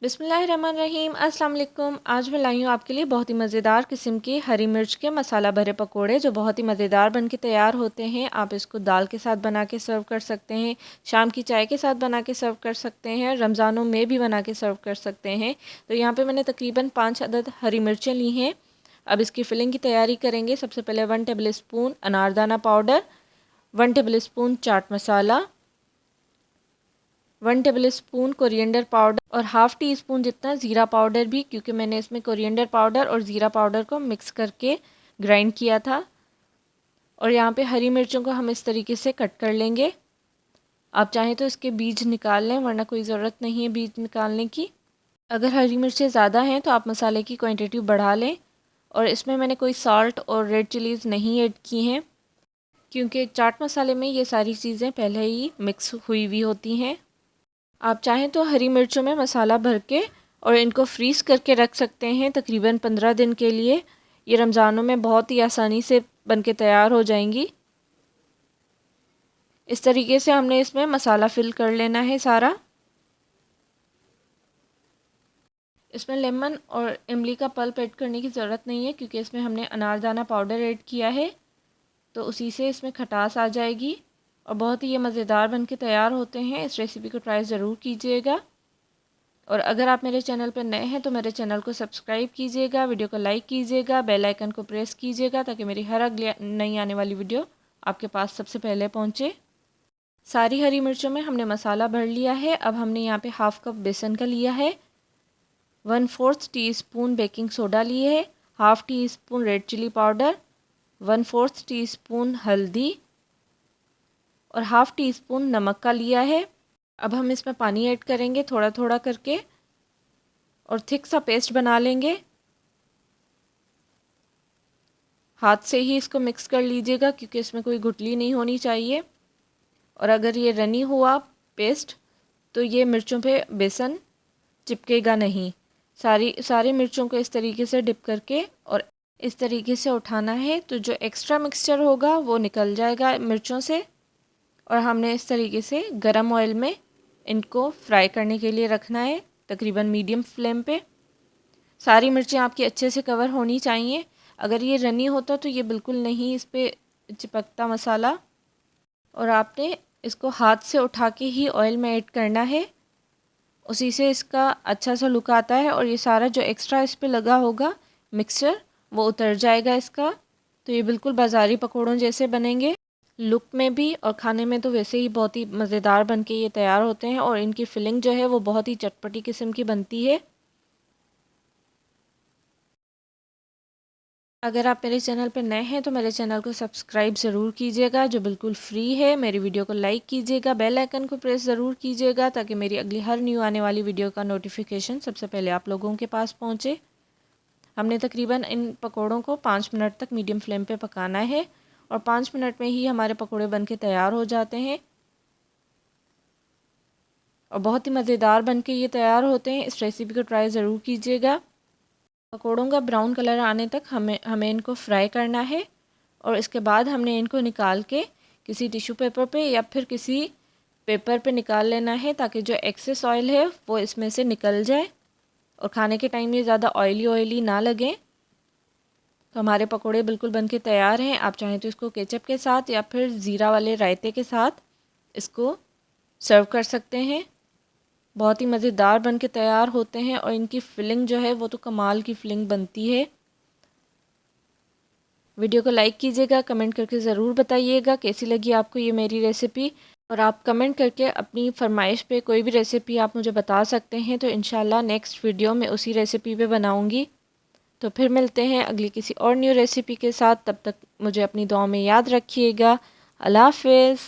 बिस्मिल्लाहिर्रहमानिर्रहीम। अस्सलाम वालेकुम। आज मैं लाई हूँ आपके लिए बहुत ही मज़ेदार किस्म के हरी मिर्च के मसाला भरे पकोड़े जो बहुत ही मज़ेदार बन के तैयार होते हैं। आप इसको दाल के साथ बना के सर्व कर सकते हैं, शाम की चाय के साथ बना के सर्व कर सकते हैं, रमज़ानों में भी बना के सर्व कर सकते हैं। तो यहाँ पर मैंने तकरीबन 5 अदद हरी मिर्चें ली हैं। अब इसकी फ़िलिंग की तैयारी करेंगे। सबसे पहले 1 टेबल स्पून अनारदाना powder, 1 table spoon chaat masala, 1 table spoon coriander powder और हाफ़ टी स्पून जितना ज़ीरा पाउडर भी, क्योंकि मैंने इसमें कोरिएंडर पाउडर और ज़ीरा पाउडर को मिक्स करके ग्राइंड किया था। और यहाँ पे हरी मिर्चों को हम इस तरीके से कट कर लेंगे। आप चाहें तो इसके बीज निकाल लें, वरना कोई ज़रूरत नहीं है बीज निकालने की। अगर हरी मिर्चें ज़्यादा हैं तो आप मसाले की क्वांटिटी बढ़ा लें। और इसमें मैंने कोई साल्ट और रेड चिलीज़ नहीं ऐड की हैं, क्योंकि चाट मसाले में ये सारी चीज़ें पहले ही मिक्स हुई हुई होती हैं। आप चाहें तो हरी मिर्चों में मसाला भर के और इनको फ्रीज़ करके रख सकते हैं तकरीबन 15 दिन के लिए। ये रमज़ानों में बहुत ही आसानी से बन के तैयार हो जाएंगी। इस तरीके से हमने इसमें मसाला फिल कर लेना है सारा। इसमें लेमन और इमली का पल्प ऐड करने की ज़रूरत नहीं है, क्योंकि इसमें हमने अनारदाना पाउडर ऐड किया है, तो उसी से इसमें खटास आ जाएगी और बहुत ही ये मज़ेदार बन के तैयार होते हैं। इस रेसिपी को ट्राई ज़रूर कीजिएगा। और अगर आप मेरे चैनल पर नए हैं तो मेरे चैनल को सब्सक्राइब कीजिएगा, वीडियो को लाइक कीजिएगा, बेल आइकन को प्रेस कीजिएगा, ताकि मेरी हर अगली नई आने वाली वीडियो आपके पास सबसे पहले पहुंचे। सारी हरी मिर्चों में हमने मसाला भर लिया है। अब हमने यहाँ पे हाफ़ कप बेसन का लिया है, 1/4 टीस्पून बेकिंग सोडा लिए है, half teaspoon red chilli powder, 1/4 teaspoon हल्दी और हाफ़ टी स्पून नमक का लिया है। अब हम इसमें पानी ऐड करेंगे थोड़ा थोड़ा करके और थिक सा पेस्ट बना लेंगे। हाथ से ही इसको मिक्स कर लीजिएगा, क्योंकि इसमें कोई गुठली नहीं होनी चाहिए। और अगर ये रनी हुआ पेस्ट तो ये मिर्चों पे बेसन चिपकेगा नहीं। सारी मिर्चों को इस तरीके से डिप करके और इस तरीके से उठाना है, तो जो एक्स्ट्रा मिक्सचर होगा वो निकल जाएगा मिर्चों से। और हमने इस तरीके से गरम ऑयल में इनको फ्राई करने के लिए रखना है, तकरीबन मीडियम फ्लेम पे। सारी मिर्चें आपकी अच्छे से कवर होनी चाहिए। अगर ये रनी होता तो ये बिल्कुल नहीं इस पर चिपकता मसाला। और आपने इसको हाथ से उठा के ही ऑयल में ऐड करना है, उसी से इसका अच्छा सा लुक आता है और ये सारा जो एक्स्ट्रा इस पर लगा होगा मिक्सचर वो उतर जाएगा इसका। तो ये बिल्कुल बाज़ारी पकौड़ों जैसे बनेंगे, लुक में भी और खाने में तो वैसे ही बहुत ही मज़ेदार बन के ये तैयार होते हैं। और इनकी फिलिंग जो है वो बहुत ही चटपटी किस्म की बनती है। अगर आप मेरे चैनल पर नए हैं तो मेरे चैनल को सब्सक्राइब ज़रूर कीजिएगा, जो बिल्कुल फ्री है। मेरी वीडियो को लाइक कीजिएगा, बेल आइकन को प्रेस ज़रूर कीजिएगा, ताकि मेरी अगली हर न्यू आने वाली वीडियो का नोटिफिकेशन सबसे पहले आप लोगों के पास पहुँचे। हमने तकरीबन इन पकौड़ों को 5 मिनट तक मीडियम फ्लेम पे पकाना है और 5 मिनट में ही हमारे पकौड़े बन के तैयार हो जाते हैं और बहुत ही मज़ेदार बन के ये तैयार होते हैं। इस रेसिपी को ट्राई ज़रूर कीजिएगा। पकौड़ों का ब्राउन कलर आने तक हमें इनको फ्राई करना है और इसके बाद हमने इनको निकाल के किसी टिश्यू पेपर पे या फिर किसी पेपर पे निकाल लेना है, ताकि जो एक्सेस ऑयल है वो इसमें से निकल जाए और खाने के टाइम ये ज़्यादा ऑयली ना लगे। तो हमारे पकोड़े बिल्कुल बन के तैयार हैं। आप चाहें तो इसको केचप के साथ या फिर ज़ीरा वाले रायते के साथ इसको सर्व कर सकते हैं। बहुत ही मज़ेदार बन के तैयार होते हैं और इनकी फिलिंग जो है वो तो कमाल की फिलिंग बनती है। वीडियो को लाइक कीजिएगा, कमेंट करके ज़रूर बताइएगा कैसी लगी आपको ये मेरी रेसिपी। और आप कमेंट करके अपनी फरमाइश पे कोई भी रेसिपी आप मुझे बता सकते हैं, तो इंशाल्लाह नेक्स्ट वीडियो में उसी रेसिपी पे बनाऊंगी। तो फिर मिलते हैं अगली किसी और न्यू रेसिपी के साथ। तब तक मुझे अपनी दुआ में याद रखिएगा। अल्लाह हाफ़िज़।